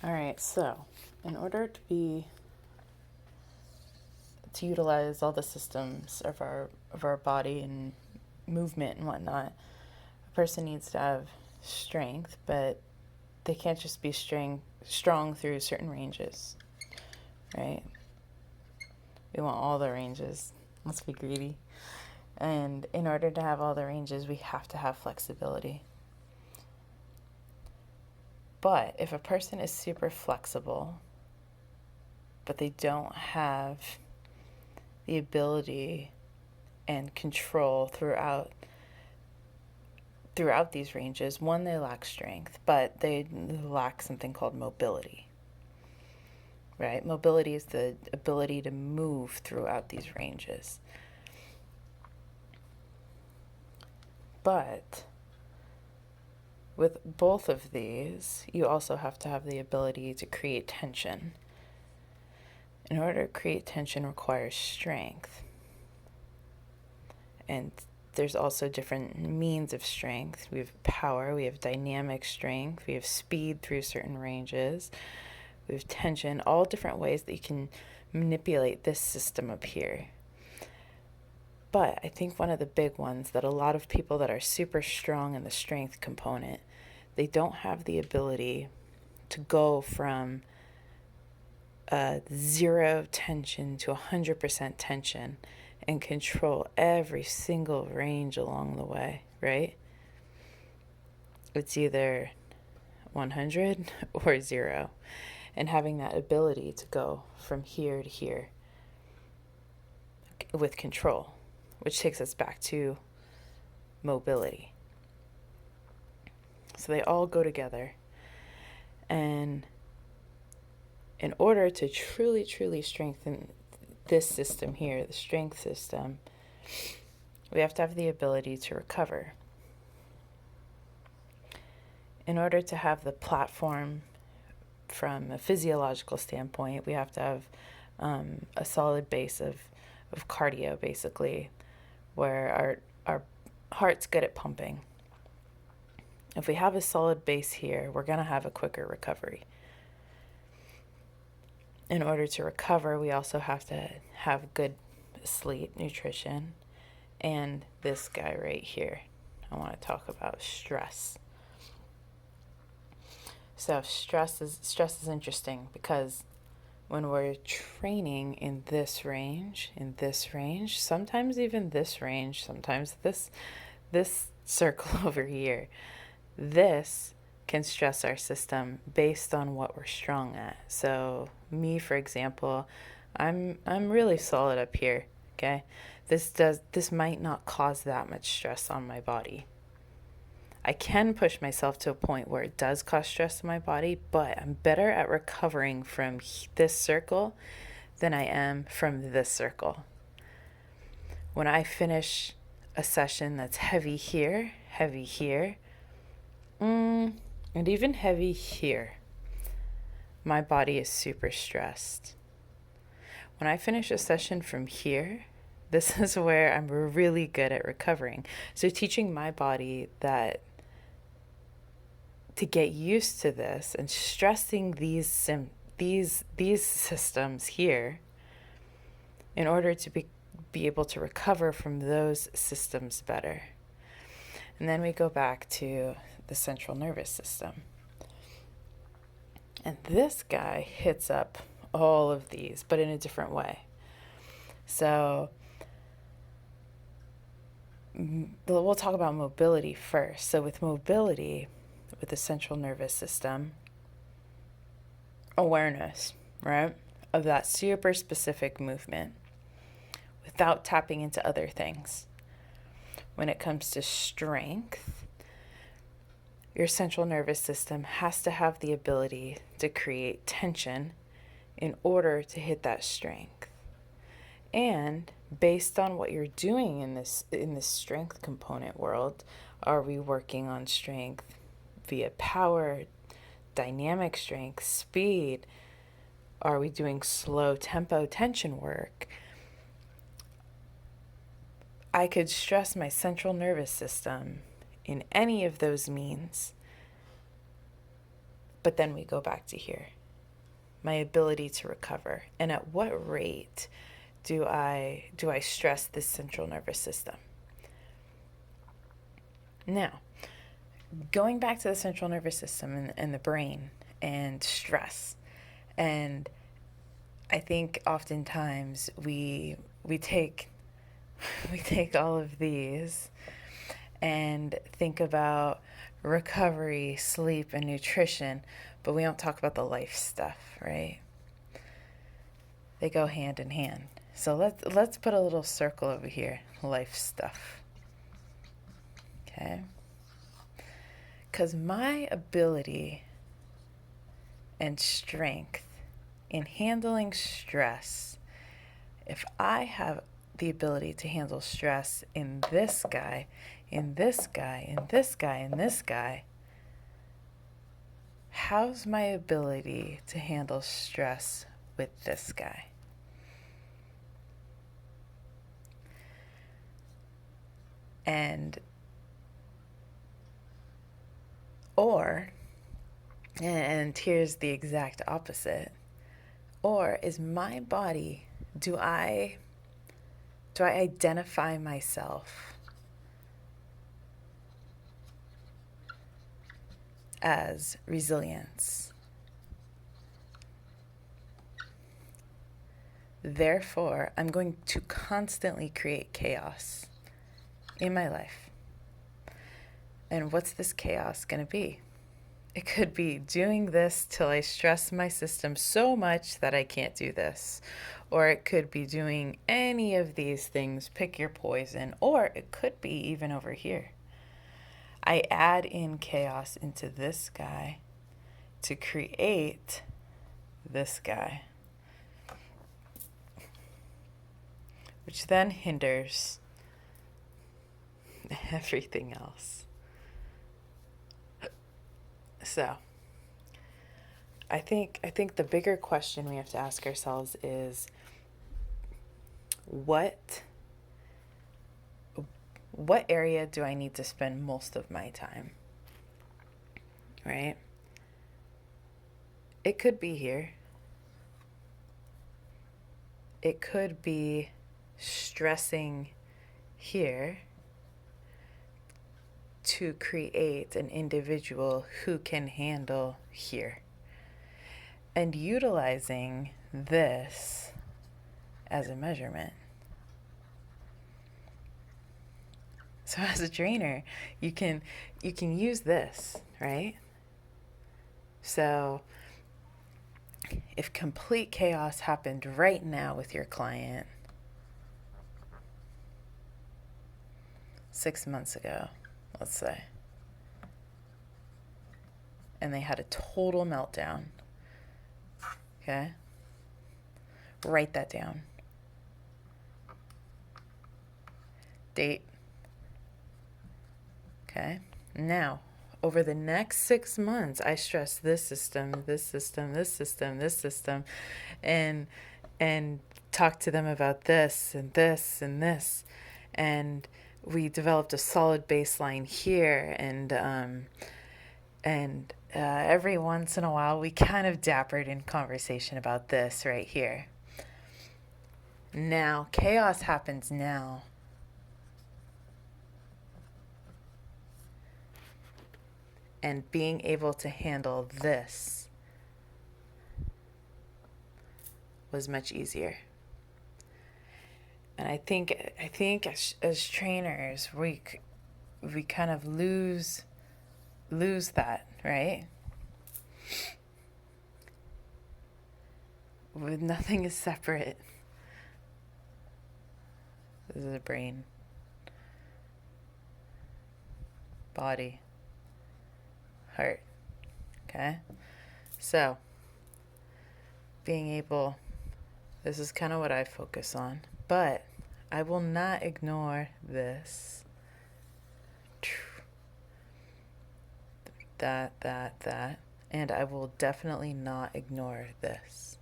All right, so in order to utilize all the systems of our body and movement and whatnot, a person needs to have strength, but they can't just be strong through certain ranges, right? We want all the ranges. Let's be greedy. And in order to have all the ranges, we have to have flexibility. But if a person is super flexible, but they don't have the ability and control throughout these ranges, one, they lack strength, but they lack something called mobility, right? Mobility is the ability to move throughout these ranges. But with both of these, you also have to have the ability to create tension. In order to create tension requires strength. And there's also different means of strength. We have power, we have dynamic strength, we have speed through certain ranges, we have tension, all different ways that you can manipulate this system up here. But I think one of the big ones that a lot of people that are super strong in the strength component, they don't have the ability to go from zero tension to 100% tension and control every single range along the way, right? It's either 100 or 0. And having that ability to go from here to here with control, which takes us back to mobility. So they all go together. And in order to truly, truly strengthen this system here, the strength system, we have to have the ability to recover. In order to have the platform from a physiological standpoint, we have to have a solid base of cardio, basically, where our heart's good at pumping. If we have a solid base here, we're going to have a quicker recovery. In order to recover, we also have to have good sleep, nutrition, and this guy right here. I want to talk about stress. So stress is interesting because when we're training in this range, sometimes even this range, sometimes this circle over here, this can stress our system based on what we're strong at. So me, for example, I'm really solid up here, okay? This might not cause that much stress on my body. I can push myself to a point where it does cause stress in my body, but I'm better at recovering from this circle than I am from this circle. When I finish a session that's heavy here, and even heavy here, my body is super stressed. When I finish a session from here, this is where I'm really good at recovering. So teaching my body that to get used to this and stressing these systems here in order to be able to recover from those systems better. And then we go back to the central nervous system. And this guy hits up all of these, but in a different way. So we'll talk about mobility first. So with mobility, with the central nervous system, awareness, right, of that super specific movement without tapping into other things. When it comes to strength, your central nervous system has to have the ability to create tension in order to hit that strength. And based on what you're doing in this strength component world, are we working on strength via power, dynamic strength, speed? Are we doing slow tempo tension work? I could stress my central nervous system in any of those means, But then we go back to here, my ability to recover. And at what rate do I stress this central nervous system? Now, going back to the central nervous system and the brain and stress. And I think oftentimes we take all of these and think about recovery, sleep, and nutrition, but we don't talk about the life stuff, right? They go hand in hand. So let's put a little circle over here, life stuff. Okay? Because my ability and strength in handling stress, if I have the ability to handle stress in this guy, in this guy, in this guy, in this guy, how's my ability to handle stress with this guy? And here's the exact opposite. Or is my body, do I identify myself as resilience? Therefore, I'm going to constantly create chaos in my life. And what's this chaos going to be? It could be doing this till I stress my system so much that I can't do this. Or it could be doing any of these things, pick your poison. Or it could be even over here. I add in chaos into this guy to create this guy, which then hinders everything else. So, I think the bigger question we have to ask ourselves is what area do I need to spend most of my time? Right? It could be here. It could be stressing here to create an individual who can handle here. And utilizing this as a measurement. So as a trainer, you can use this, right? So if complete chaos happened right now with your client 6 months ago, let's say, and they had a total meltdown, okay? Write that down. Date. Okay? Now, over the next 6 months, I stress this system, this system, this system, this system, and talk to them about this and this and this. And we developed a solid baseline here, and every once in a while we kind of dappered in conversation about this right here. Now, chaos happens now. And being able to handle this was much easier. And I think as trainers, we kind of lose that, right? Nothing is separate. This is a brain, body, heart. Okay? So, being able, this is kind of what I focus on, but I will not ignore this. That, and I will definitely not ignore this.